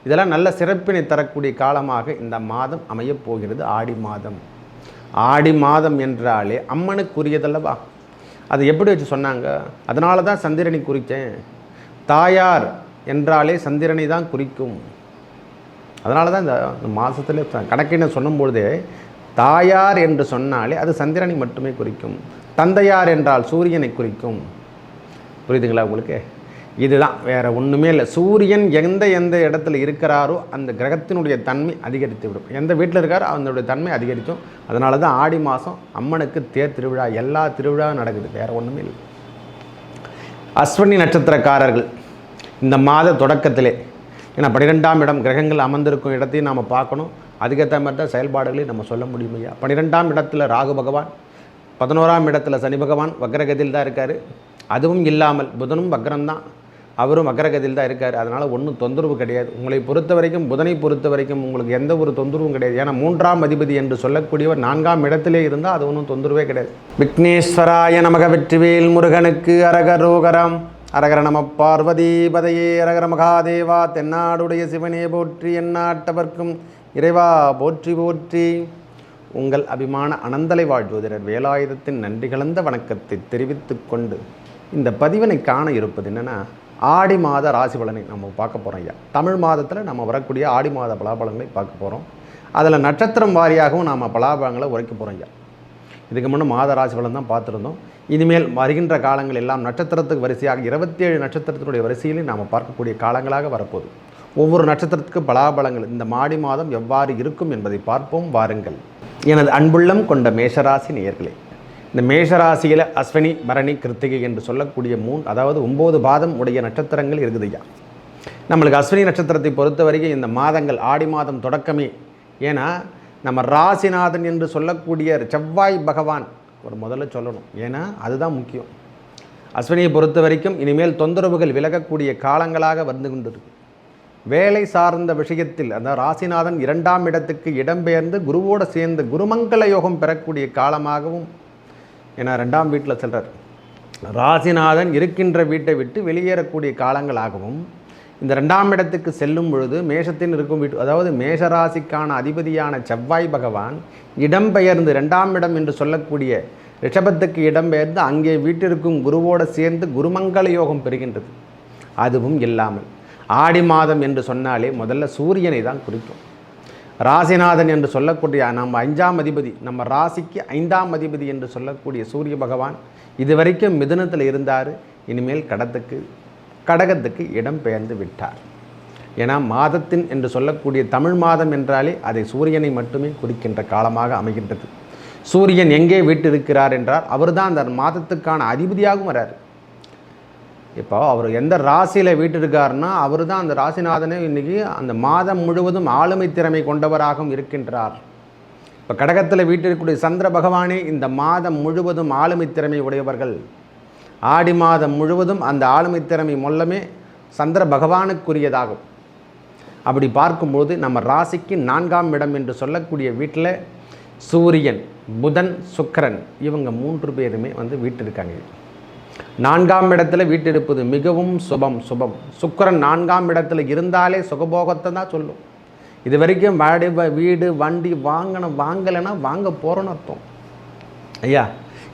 இதெல்லாம் நல்ல சிறப்பினை தரக்கூடிய காலமாக இந்த மாதம் அமையப் போகிறது. ஆடி மாதம். ஆடி மாதம் என்றாலே அம்மனுக்குரியதல்லவா? அது எப்படி வச்சு சொன்னாங்க? அதனால தான் சந்திரனை குறித்தேன். தாயார் என்றாலே சந்திரனை தான் குறிக்கும். அதனால தான் இந்த மாதத்தில் கணக்கின சொல்லும்பொழுதே தாயார் என்று சொன்னாலே அது சந்திரனை மட்டுமே குறிக்கும். தந்தையார் என்றால் சூரியனை குறிக்கும். புரியுதுங்களா உங்களுக்கு? இதுதான், வேறு ஒன்றுமே இல்லை. சூரியன் எந்த இடத்துல இருக்கிறாரோ அந்த கிரகத்தினுடைய தன்மை அதிகரித்து விடும். எந்த வீட்டில் இருக்காரோ அதனுடைய தன்மை அதிகரிக்கும். அதனால தான் ஆடி மாதம் அம்மனுக்கு தேர் திருவிழா, எல்லா திருவிழாவும் நடக்குது. வேறு ஒன்றுமே இல்லை. அஸ்வினி நட்சத்திரக்காரர்கள் இந்த மாத தொடக்கத்திலே, ஏன்னா 12ஆம் இடம் கிரகங்கள் அமர்ந்திருக்கும் இடத்தையும் நாம் பார்க்கணும். அதுக்கேற்ற மாதிரி தான் செயல்பாடுகளையும் நம்ம சொல்ல முடியும் ஐயா. 12ஆம் இடத்துல ராகு பகவான், 11ஆம் இடத்துல சனி பகவான் வக்ரகதியில் தான் இருக்கார். அதுவும் இல்லாமல் புதனும் வக்ரம்தான், அவரும் வக்ரகதியில் தான் இருக்கார். அதனால் ஒன்றும் தொந்தரவு கிடையாது. உங்களை பொறுத்த வரைக்கும், புதனை பொறுத்த வரைக்கும் உங்களுக்கு எந்த ஒரு தொந்தரவும் கிடையாது. ஏன்னா 3ஆம் அதிபதி என்று சொல்லக்கூடியவர் 4ஆம் இடத்திலே இருந்தால் அது ஒன்றும் தொந்தரவே கிடையாது. விக்னேஸ்வராய நமக, வெற்றிவேல் முருகனுக்கு அரகரோகரம். அரகர நம பார்வதி பதையே, அரகர மகாதேவா. தென்னாடுடைய சிவனே போற்றி, எந்நாட்டவர்க்கும் இறைவா போற்றி போற்றி. உங்கள் அபிமான அனந்தலை வாழ்வதிரர் வேலாயுதத்தின் நன்றி கலந்த வணக்கத்தை தெரிவித்து கொண்டு இந்த பதிவினை காண இருப்பது என்னென்னா, ஆடி மாத ராசி பலனை நம்ம பார்க்க போகிறோம் ஐயா. தமிழ் மாதத்தில் நம்ம வரக்கூடிய ஆடி மாத பலாபலங்களை பார்க்க போகிறோம். அதில் நட்சத்திரம் வாரியாகவும் நாம் பலாபலங்களை உரைக்க போகிறோம் ஐயா. இதுக்கு முன்னே மாத ராசி பலன் தான் பார்த்துருந்தோம். இனிமேல் வருகின்ற காலங்கள் எல்லாம் நட்சத்திரத்துக்கு வரிசையாக 27 நட்சத்திரத்தினுடைய வரிசையிலையும் நாம் பார்க்கக்கூடிய காலங்களாக வரப்போகுது. ஒவ்வொரு நட்சத்திரத்துக்கு பலாபலங்கள் இந்த ஆடி மாதம் எவ்வாறு இருக்கும் என்பதை பார்ப்போம் வாருங்கள். எனது அன்புள்ளம் கொண்ட மேஷராசி நேயர்களே, இந்த மேஷராசியில் அஸ்வினி பரணி கிருத்திகை என்று சொல்லக்கூடிய 9 பாதம் உடைய நட்சத்திரங்கள் இருக்குது ஐயா. நம்மளுக்கு அஸ்வினி நட்சத்திரத்தை பொறுத்த வரைக்கும் இந்த மாதங்கள் ஆடி மாதம் தொடக்கமே. ஏன்னா நம்ம ராசிநாதன் என்று சொல்லக்கூடிய செவ்வாய் பகவான் ஒரு முதல்ல சொல்லணும். ஏன்னா அதுதான் முக்கியம். அஸ்வினியை பொறுத்த வரைக்கும் இனிமேல் தொந்தரவுகள் விலகக்கூடிய காலங்களாக வந்து கொண்டிருக்கு. வேலை சார்ந்த விஷயத்தில் அந்த ராசிநாதன் 2ஆம் இடத்துக்கு இடம்பெயர்ந்து குருவோடு சேர்ந்து குருமங்கள யோகம் பெறக்கூடிய காலமாகவும், ஏன்னா 2ஆம் வீட்டில் செல்றார் ராசிநாதன் இருக்கின்ற வீட்டை விட்டு வெளியேறக்கூடிய காலங்களாகவும், இந்த 2ஆம் இடத்துக்கு செல்லும் பொழுது மேஷத்தின் இருக்கும் வீட்டு, அதாவது மேஷராசிக்கான அதிபதியான செவ்வாய் பகவான் இடம்பெயர்ந்து 2ஆம் இடம் என்று சொல்லக்கூடிய ரிஷபத்துக்கு இடம்பெயர்ந்து அங்கே வீட்டிற்கும் குருவோடு சேர்ந்து குருமங்கள யோகம் பெறுகின்றது. அதுவும் இல்லாமல் ஆடி மாதம் என்று சொன்னாலே முதல்ல சூரியனை தான் குறிக்கும். ராசிநாதன் என்று சொல்லக்கூடிய நம்ம 5ஆம் அதிபதி, நம்ம ராசிக்கு 5ஆம் அதிபதி என்று சொல்லக்கூடிய சூரிய பகவான் இதுவரைக்கும் மிதுனத்தில் இருந்தார். இனிமேல் கடகத்துக்கு இடம் பெயர்ந்து விட்டார். ஏன்னா மாதத்தின் என்று சொல்லக்கூடிய தமிழ் மாதம் என்றாலே அதை சூரியனை மட்டுமே குறிக்கின்ற காலமாக அமைகின்றது. சூரியன் எங்கே வீட்டிருக்கிறார் என்றால் அவர் தான் அந்த மாதத்துக்கான அதிபதியாகவும் வரார். இப்போ அவர் எந்த ராசியில் வீட்டிருக்காருன்னா அவர் தான் அந்த ராசிநாதனே இன்றைக்கி அந்த மாதம் முழுவதும் ஆளுமை திறமை கொண்டவராகவும் இருக்கின்றார். இப்போ கடகத்தில் வீட்டிற்குரிய சந்திர பகவானே இந்த மாதம் முழுவதும் ஆளுமை திறமை உடையவர்கள். ஆடி மாதம் முழுவதும் அந்த ஆளுமை திறமை மொல்லமே சந்திர பகவானுக்குரியதாகும். அப்படி பார்க்கும்போது நம்ம ராசிக்கு 4ஆம் இடம் என்று சொல்லக்கூடிய வீட்டில் சூரியன், புதன், சுக்கிரன் இவங்க 3 பேருமே வீட்டிருக்காங்க. 4ஆம் இடத்துல வீட்டிருப்பது மிகவும் சுபம். சுக்கிரன் 4ஆம் இடத்துல இருந்தாலே சுகபோகத்தை தான் சொல்லும். இது வரைக்கும் வீடு வண்டி வாங்கலைன்னா வாங்க போகிறோன்னு அர்த்தம் ஐயா.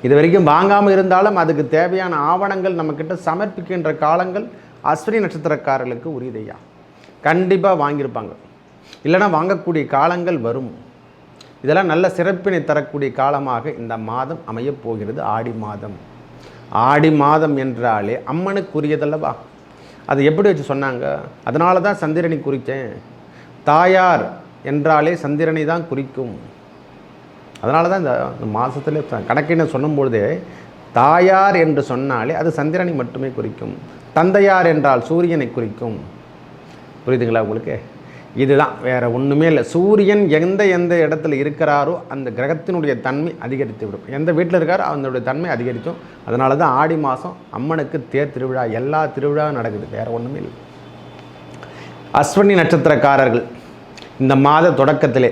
இது வரைக்கும் வாங்காமல் இருந்தாலும் அதுக்கு தேவையான ஆவணங்கள் நம்மக்கிட்ட சமர்ப்பிக்கின்ற காலங்கள் அஸ்வினி நட்சத்திரக்காரர்களுக்கு உரியதையா. கண்டிப்பாக வாங்கியிருப்பாங்க, இல்லைன்னா வாங்கக்கூடிய காலங்கள் வரும். இதெல்லாம் நல்ல சிறப்பினை தரக்கூடிய காலமாக இந்த மாதம் அமையப் போகிறது. ஆடி மாதம். ஆடி மாதம் என்றாலே அம்மனுக்குரியதல்லவா? அது எப்படி வச்சு சொன்னாங்க? அதனால தான் சந்திரனை குறித்தேன். தாயார் என்றாலே சந்திரனை தான் குறிக்கும். அதனால தான் இந்த மாதத்தில் கணக்கின சொல்லும்பொழுதே தாயார் என்று சொன்னாலே அது சந்திரனை மட்டுமே குறிக்கும். தந்தையார் என்றால் சூரியனை குறிக்கும். புரியுதுங்களா உங்களுக்கு? இதுதான், வேறு ஒன்றுமே இல்லை. சூரியன் எந்த இடத்துல இருக்கிறாரோ அந்த கிரகத்தினுடைய தன்மை அதிகரித்து விடும். எந்த வீட்டில் இருக்காரோ அதனுடைய தன்மை அதிகரிக்கும். அதனால தான் ஆடி மாதம் அம்மனுக்கு தேர் திருவிழா, எல்லா திருவிழாவும் நடக்குது. வேறு ஒன்றுமே இல்லை. அஸ்வினி நட்சத்திரக்காரர்கள் இந்த மாத தொடக்கத்திலே,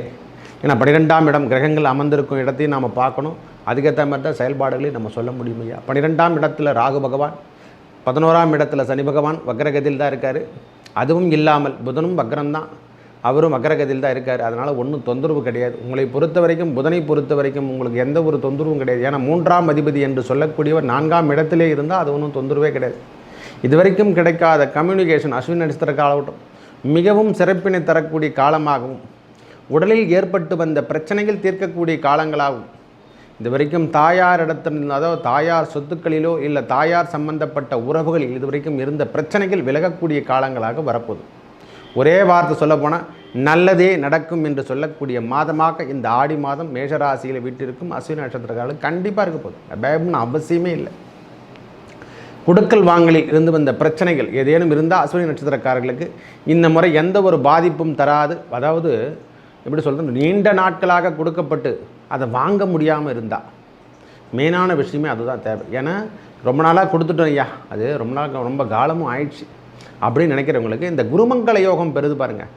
ஏன்னா 12ஆம் இடம் கிரகங்கள் அமர்ந்திருக்கும் இடத்தையும் நாம் பார்க்கணும். அதுக்கேற்ற மாதிரி தான் செயல்பாடுகளையும் நம்ம சொல்ல முடியும் ஐயா. 12ஆம் இடத்துல ராகு பகவான், 11ஆம் இடத்துல சனி பகவான் வக்ரகதியில் தான் இருக்கார். அதுவும் இல்லாமல் புதனும் வக்ரம்தான், அவரும் வக்ரகதியில் தான் இருக்கார். அதனால் ஒன்றும் தொந்தரவு கிடையாது. உங்களை பொறுத்த வரைக்கும், புதனை பொறுத்த வரைக்கும் உங்களுக்கு எந்த ஒரு தொந்தரவும் கிடையாது. ஏன்னா 3ஆம் அதிபதி என்று சொல்லக்கூடியவர் 4ஆம் இடத்திலே இருந்தால் அது ஒன்றும் தொந்தரவே கிடையாது. இதுவரைக்கும் கிடைக்காத கம்யூனிகேஷன் அஸ்வினி நட்சத்திர காலகட்டம் மிகவும் சிறப்பினை தரக்கூடிய காலமாகவும், உடலில் ஏற்பட்டு வந்த பிரச்சனைகள் தீர்க்கக்கூடிய காலங்களாகவும், இதுவரைக்கும் தாயார் இடத்தில், அதாவது தாயார் சொத்துக்களிலோ இல்லை தாயார் சம்பந்தப்பட்ட உறவுகளில் இதுவரைக்கும் இருந்த பிரச்சனைகள் விலகக்கூடிய காலங்களாக வரப்போகுது. ஒரே வார்த்தை சொல்லப்போனால் நல்லதே நடக்கும் என்று சொல்லக்கூடிய மாதமாக இந்த ஆடி மாதம் மேஷராசியில் வீட்டிற்கும் அஸ்வினி நட்சத்திரக்காரர்கள் கண்டிப்பாக இருக்க போகுது. பயம்னு அவசியமே இல்லை. குடுக்கல் வாங்கலில் இருந்து வந்த பிரச்சனைகள் ஏதேனும் இருந்தால் அஸ்வினி நட்சத்திரக்காரர்களுக்கு இந்த முறை எந்த ஒரு பாதிப்பும் தராது. அதாவது எப்படி சொல்கிறது, நீண்ட நாட்களாக கொடுக்கப்பட்டு அதை வாங்க முடியாமல் இருந்தால் மெயினான விஷயமே அதுதான் தேவை. ஏன்னா ரொம்ப நாளாக கொடுத்துட்டோம் ஐயா, அது ரொம்ப காலமும் ஆயிடுச்சு அப்படின்னு நினைக்கிறவங்களுக்கு இந்த குருமங்கள யோகம் பெறுது பாருங்கள்.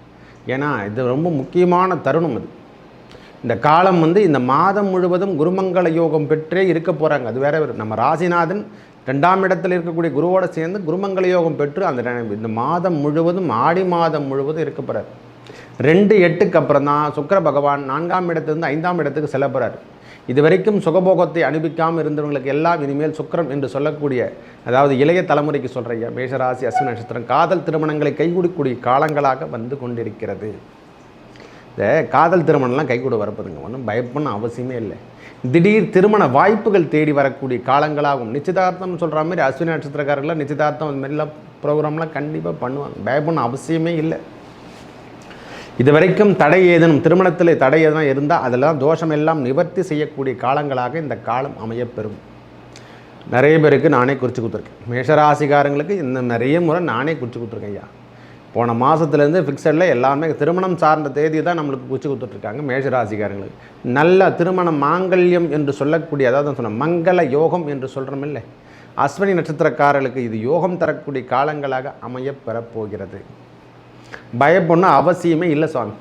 ஏன்னா இது ரொம்ப முக்கியமான தருணம். அது இந்த காலம் இந்த மாதம் முழுவதும் குருமங்கள யோகம் பெற்றே இருக்க போகிறாங்க. அது வேற நம்ம ராசிநாதன் 2ஆம் இடத்தில் இருக்கக்கூடிய குருவோடு சேர்ந்து குருமங்கள யோகம் பெற்று இந்த மாதம் முழுவதும், ஆடி மாதம் முழுவதும் இருக்க போகிறார். 2/8க்கு அப்புறம் தான் சுக்கிர பகவான் 4ஆம் இடத்துலேருந்து 5ஆம் இடத்துக்கு செல்ல போகிறார். இது வரைக்கும் சுகபோகத்தை அனுபவிக்காமல் இருந்தவங்களுக்கு எல்லாம் இனிமேல் சுக்கிரம் என்று சொல்லக்கூடிய, அதாவது இளைய தலைமுறைக்கு சொல்கிற மேஷராசி அஸ்வினி நட்சத்திரம் காதல் திருமணங்களை கைகூடக்கூடிய காலங்களாக வந்து கொண்டிருக்கிறது. இந்த காதல் திருமணம்லாம் கைகூட வரப்போதுங்க, ஒன்றும் பயப்படணும் அவசியமே இல்லை. திடீர் திருமண வாய்ப்புகள் தேடி வரக்கூடிய காலங்களாகும். நிச்சயதார்த்தம் சொல்கிற மாதிரி அஸ்வினி நட்சத்திரக்காரர்களாக நிச்சயதார்த்தம் அந்த மாதிரிலாம் ப்ரோக்ராம்லாம் கண்டிப்பாக பண்ணுவாங்க. பயப்படணும் அவசியமே இல்லை. இது வரைக்கும் தடை ஏதேனும், திருமணத்தில் தடை ஏதேனும் இருந்தால் அதெல்லாம் தோஷம் எல்லாம் நிவர்த்தி செய்யக்கூடிய காலங்களாக இந்த காலம் அமையப்பெறும். நிறைய பேருக்கு நானே குறித்து கொடுத்துருக்கேன். மேஷராசிக்காரங்களுக்கு இந்த நிறைய முறை நானே குறித்து கொடுத்துருக்கேன் ஐயா. போன மாதத்துலேருந்து ஃபிக்ஸடில் எல்லாமே திருமணம் சார்ந்த தேதி தான் நம்மளுக்கு குறித்து கொடுத்துட்ருக்காங்க. மேஷராசிக்காரங்களுக்கு நல்ல திருமண மாங்கல்யம் என்று சொல்லக்கூடிய, அதாவது சொன்ன மங்கள யோகம் என்று சொல்கிறோம் இல்லை, அஸ்வினி நட்சத்திரக்காரர்களுக்கு இது யோகம் தரக்கூடிய காலங்களாக அமைய பெறப்போகிறது. பயப்படணும் அவசியமே இல்லை சுவாமி.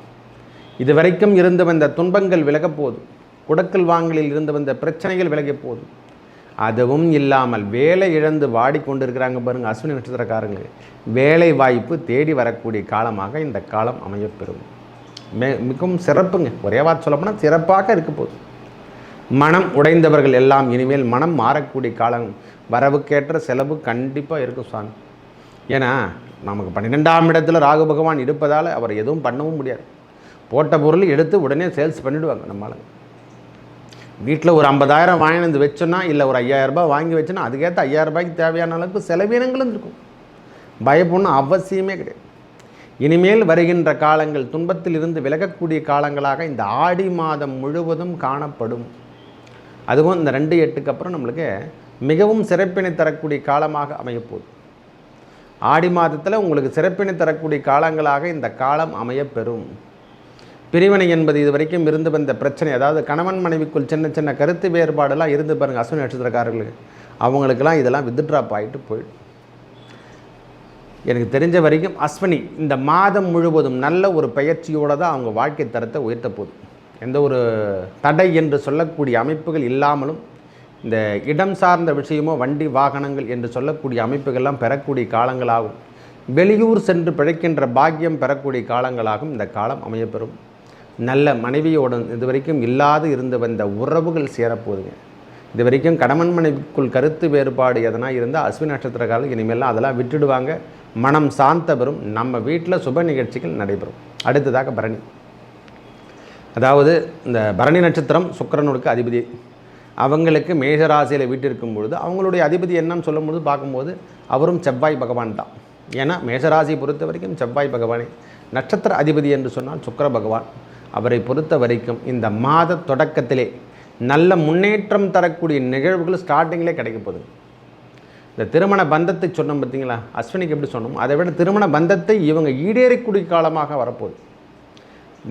இது வரைக்கும் இருந்து வந்த துன்பங்கள் விலகப் போகுது. குடக்கல் வாங்கலில் இருந்து வந்த பிரச்சனைகள் விலகப் போகுது. அதுவும் இல்லாமல் வேலை இழந்து வாடிக்கொண்டிருக்கிறாங்க பாருங்கள் அஸ்வினி நட்சத்திரக்காரங்களுக்கு, வேலை வாய்ப்பு தேடி வரக்கூடிய காலமாக இந்த காலம் அமையப்பெறும். மிகவும் சிறப்புங்க. ஒரே வார்த்தை சொல்லப்போனால் சிறப்பாக இருக்க போகுது. மனம் உடைந்தவர்கள் எல்லாம் இனிமேல் மனம் மாறக்கூடிய காலம், வரவுக்கேற்ற செலவு கண்டிப்பாக இருக்கும் சுவாமி. ஏன்னா நமக்கு 12ஆம் இடத்துல ராகு பகவான் இருப்பதால் அவர் எதுவும் பண்ணவும் முடியாது. போட்ட பொருள் எடுத்து உடனே சேல்ஸ் பண்ணிவிடுவாங்க. நம்மளால் வீட்டில் ஒரு 50,000 வாங்கி வச்சோன்னா, இல்லை ஒரு 5,000 ரூபாய் வாங்கி வச்சோன்னா அதுக்கேற்ற 5,000 ரூபாய்க்கு தேவையான அளவுக்கு செலவினங்களும் இருக்கும். பயப்படணும் அவசியமே கிடையாது. இனிமேல் வருகின்ற காலங்கள் துன்பத்தில் இருந்து விலகக்கூடிய காலங்களாக இந்த ஆடி மாதம் முழுவதும் காணப்படும். அதுவும் இந்த 2/8க்கு அப்புறம் நம்மளுக்கு மிகவும் சிறப்பினை தரக்கூடிய காலமாக அமையப்போகுது. ஆடி மாதத்தில் உங்களுக்கு சிறப்பினை தரக்கூடிய காலங்களாக இந்த காலம் அமையப்பெறும். பிரிவினை என்பது இது வரைக்கும் இருந்து வந்த பிரச்சனை, அதாவது கணவன் மனைவிக்குள் சின்ன சின்ன கருத்து வேறுபாடெல்லாம் இருந்து பாருங்கள் அஸ்வினி நட்சத்திரக்காரர்களுக்கு, அவங்களுக்கெல்லாம் இதெல்லாம் வித்ட்ராப் ஆகிட்டு போயிடும். எனக்கு தெரிஞ்ச வரைக்கும் அஸ்வினி இந்த மாதம் முழுவதும் நல்ல ஒரு பயிற்சியோடு தான் அவங்க வாழ்க்கை தரத்தை உயர்த்த போகுது. எந்த ஒரு தடை என்று சொல்லக்கூடிய அமைப்புகள் இல்லாமலும், இந்த இடம் சார்ந்த விஷயமோ வண்டி வாகனங்கள் என்று சொல்லக்கூடிய அமைப்புகள்லாம் பெறக்கூடிய காலங்களாகும். வெளியூர் சென்று பிழைக்கின்ற பாக்கியம் பெறக்கூடிய காலங்களாகும் இந்த காலம் அமையப்பெறும். நல்ல மனைவியோடு இதுவரைக்கும் இல்லாது இருந்து வந்த உறவுகள் சேரப்போகுதுங்க. இது வரைக்கும் கணவன் மனைவிக்குள் கருத்து வேறுபாடு எதனா இருந்தால் அஸ்வினி நட்சத்திரக்காரர்கள் இனிமேலாம் அதெல்லாம் விட்டுடுவாங்க. மனம் சாந்த பெறும். நம்ம வீட்டில் சுப நிகழ்ச்சிகள் நடைபெறும். அடுத்ததாக பரணி, அதாவது இந்த பரணி நட்சத்திரம் சுக்கிரனுக்கு அதிபதி. அவங்களுக்கு மேஷராசியில் வீட்டிருக்கும் பொழுது அவங்களுடைய அதிபதி என்னன்னு சொல்லும்போது பார்க்கும்போது அவரும் செவ்வாய் பகவான் தான். ஏன்னா மேஷராசியை பொறுத்த வரைக்கும் செவ்வாய் பகவானே நட்சத்திர அதிபதி என்று சொன்னால் சுக்கிர பகவான். அவரை பொறுத்த வரைக்கும் இந்த மாத தொடக்கத்திலே நல்ல முன்னேற்றம் தரக்கூடிய நிகழ்வுகள் ஸ்டார்டிங்கிலே கிடைக்க போகுது. இந்த திருமண பந்தத்தை சொன்னோம் பார்த்தீங்களா, அஸ்வினிக்கு எப்படி சொன்னோம், அதை விட திருமண பந்தத்தை இவங்க ஈடேறக்கூடிய காலமாக வரப்போகுது.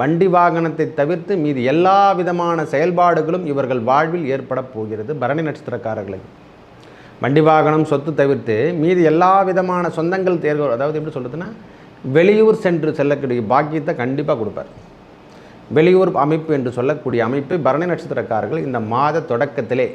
வண்டி வாகனத்தை தவிர்த்து மீது எல்லா விதமான செயல்பாடுகளும் இவர்கள் வாழ்வில் ஏற்பட போகிறது. பரணி நட்சத்திரக்காரர்களுக்கு வண்டி வாகனம் சொத்து தவிர்த்து மீது எல்லா விதமான சொந்தங்கள் தேர்வு, அதாவது எப்படி சொல்கிறதுன்னா வெளியூர் சென்று செல்லக்கூடிய பாக்கியத்தை கண்டிப்பாக கொடுப்பார். வெளியூர் அமைப்பு என்று சொல்லக்கூடிய அமைப்பு பரணி நட்சத்திரக்காரர்கள் இந்த மாத தொடக்கத்திலே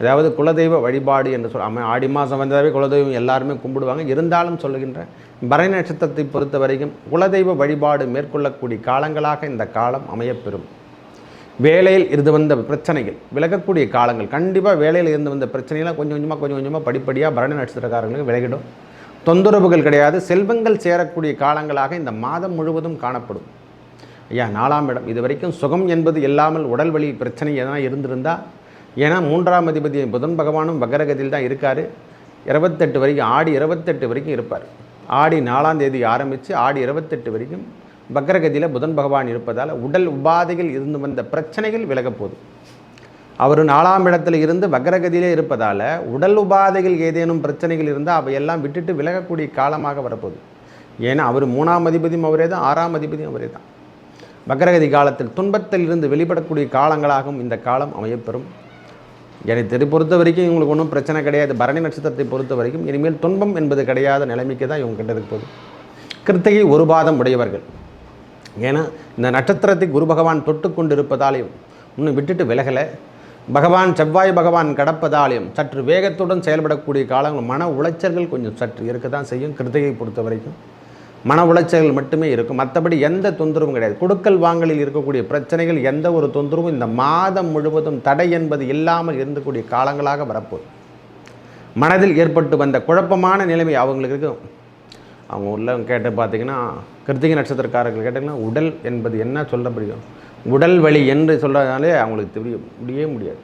அதாவது குலதெய்வ வழிபாடு என்று ஆடி மாதம் வந்தாவே குலதெய்வம் எல்லாருமே கும்பிடுவாங்க. இருந்தாலும் சொல்லுகின்ற பரணி நட்சத்திரத்தை பொறுத்த வரைக்கும் குலதெய்வ வழிபாடு மேற்கொள்ளக்கூடிய காலங்களாக இந்த காலம் அமையப்பெறும். வேலையில் இருந்து வந்த பிரச்சனைகள் விலகக்கூடிய காலங்கள். கண்டிப்பாக வேலையில் இருந்து வந்த பிரச்சனைகள்லாம் கொஞ்சம் கொஞ்சமாக படிப்படியாக பரணி நட்சத்திரக்காரங்களுக்கு விலகிடும். தொந்தரவுகள் கிடையாது. செல்வங்கள் சேரக்கூடிய காலங்களாக இந்த மாதம் முழுவதும் காணப்படும். ஐயா 4ஆம் இடம் இது வரைக்கும் சுகம் என்பது இல்லாமல் உடல் வலி பிரச்சனை எதனா இருந்திருந்தால், ஏன்னா 3ஆம் அதிபதி புதன் பகவானும் வக்கரகதியில் தான் இருக்கார். 28 வரைக்கும் ஆடி 28 வரைக்கும் இருப்பார். ஆடி 4ஆம் தேதி ஆரம்பித்து ஆடி 28 வரைக்கும் வக்கரகதியில் புதன் பகவான் இருப்பதால் உடல் உபாதைகள் இருந்து வந்த பிரச்சனைகள் விலகப்போகுது. அவர் 4ஆம் இடத்துல இருந்து வக்கரகதியிலே இருப்பதால் உடல் உபாதைகள் ஏதேனும் பிரச்சனைகள் இருந்தால் அவையெல்லாம் விட்டுட்டு விலகக்கூடிய காலமாக வரப்போகுது. ஏன்னா அவர் 3ஆம் அதிபதியும் அவரே தான், 6ஆம் அதிபதியும் அவரே தான். வக்கரகதி காலத்தில் துன்பத்தில் இருந்து வெளிப்படக்கூடிய காலங்களாகவும் இந்த காலம் அமையப்பெறும். என்னை பொறுத்த வரைக்கும் இவங்களுக்கு ஒன்றும் பிரச்சனை கிடையாது. பரணி நட்சத்திரத்தை பொறுத்த வரைக்கும் இனிமேல் துன்பம் என்பது கிடையாத நிலைமைக்கு தான் இவங்க கிட்ட இருக்க போகுது. கிருத்திகை ஒரு பாதம் உடையவர்கள், ஏன்னா இந்த நட்சத்திரத்தை குரு பகவான் தொட்டு கொண்டு இருப்பதாலையும் இன்னும் விட்டுட்டு விலகலை. பகவான் செவ்வாய் பகவான் கடப்பதாலையும் சற்று வேகத்துடன் செயல்படக்கூடிய காலங்கள், மன உளைச்சல்கள் கொஞ்சம் சற்று இருக்க தான் செய்யும். கிருத்திகை பொறுத்த வரைக்கும் மன உளைச்சல்கள் மட்டுமே இருக்கும். மற்றபடி எந்த தொந்தரவும் கிடையாது. கொடுக்கல் வாங்கலில் இருக்கக்கூடிய பிரச்சனைகள் எந்த ஒரு தொந்தரவும் இந்த மாதம் முழுவதும் தடை என்பது இல்லாமல் இருந்தக்கூடிய காலங்களாக வரப்போகுது. மனதில் ஏற்பட்டு வந்த குழப்பமான நிலைமை அவங்களுக்கு இருக்கும். அவங்க ஊரில் கேட்டு பார்த்திங்கன்னா, கிருத்திகை நட்சத்திரக்காரர்கள் கேட்டிங்கன்னா உடல் என்பது என்ன சொல்ல முடியும், உடல் வலி என்று சொல்கிறதுனாலே அவங்களுக்கு தெரிய முடியாது.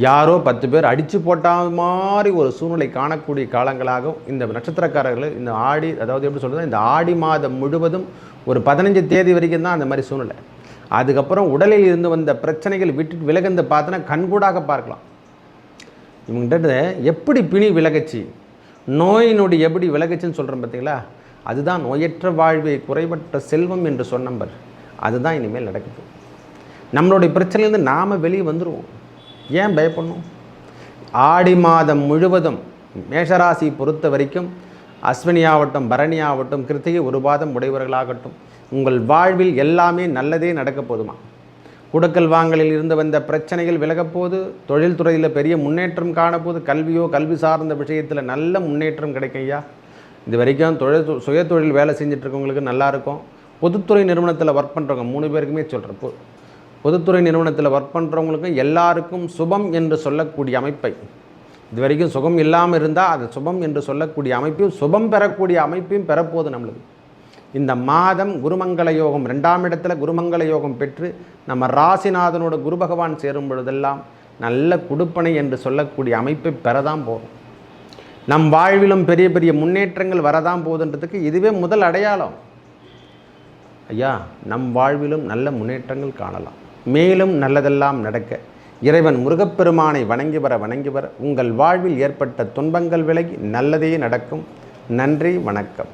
யாரோ 10 பேர் அடித்து போட்டால் மாதிரி ஒரு சூழ்நிலை காணக்கூடிய காலங்களாகவும் இந்த நட்சத்திரக்காரர்கள் இந்த ஆடி, அதாவது எப்படி சொல்கிறது, இந்த ஆடி மாதம் முழுவதும் ஒரு 15 தேதி வரைக்கும் தான் அந்த மாதிரி சூழ்நிலை. அதுக்கப்புறம் உடலில் இருந்து வந்த பிரச்சனைகள் விட்டு விலகந்து பார்த்தோன்னா கண்கூடாக பார்க்கலாம். இவங்ககிட்ட எப்படி பிணி விலகச்சு, நோய் நொடி எப்படி விலகச்சுன்னு சொல்கிறோம் பார்த்தீங்களா, அதுதான் நோயற்ற வாழ்வை குறைவற்ற செல்வம் என்று சொன்னம்பர். அதுதான் இனிமேல் நடக்குது. நம்மளுடைய பிரச்சனையிலேருந்து நாம் வெளியே வந்துடுவோம். ஏன் பயப்படணும்? ஆடி மாதம் முழுவதும் மேஷராசி பொறுத்த வரைக்கும் அஸ்வினி ஆகட்டும், பரணி ஆகட்டும், கிருத்திகை ஒரு பாதம் உடையவர்களாகட்டும், உங்கள் வாழ்வில் எல்லாமே நல்லதே நடக்க போதுமா. கொடுக்கல் வாங்கலில் இருந்து வந்த பிரச்சனைகள் விலகப்போது, தொழில்துறையில் பெரிய முன்னேற்றம் காணப்போது, கல்வி சார்ந்த விஷயத்தில் நல்ல முன்னேற்றம் கிடைக்கையா. இது வரைக்கும் சுயதொழில் வேலை செஞ்சிட்ருக்கவங்களுக்கு நல்லாயிருக்கும். பொதுத்துறை நிறுவனத்தில் ஒர்க் பண்ணுறவங்க 3 பேருக்குமே சொல்கிறப்போ, பொதுத்துறை நிறுவனத்தில் ஒர்க் பண்ணுறவங்களுக்கும் எல்லாருக்கும் சுபம் என்று சொல்லக்கூடிய அமைப்பை, இது வரைக்கும் சுகம் இல்லாமல் இருந்தால் அது சுபம் என்று சொல்லக்கூடிய அமைப்பையும் சுபம் பெறக்கூடிய அமைப்பையும் பெறப்போகுது நம்மளுக்கு. இந்த மாதம் குருமங்கள யோகம் 2ஆம் இடத்துல குருமங்கள யோகம் பெற்று நம்ம ராசிநாதனோட குரு பகவான் சேரும் பொழுதெல்லாம் நல்ல குடுப்பனை என்று சொல்லக்கூடிய அமைப்பை பெறதான் போகும். நம் வாழ்விலும் பெரிய பெரிய முன்னேற்றங்கள் வரதான் போகுதுன்றதுக்கு இதுவே முதல் அடையாளம். ஐயா, நம் வாழ்விலும் நல்ல முன்னேற்றங்கள் காணலாம். மேலும் நல்லதெல்லாம் நடக்க இறைவன் முருகப்பெருமானை வணங்கி வர உங்கள் வாழ்வில் ஏற்பட்ட துன்பங்கள் விலகி நல்லதே நடக்கும். நன்றி, வணக்கம்.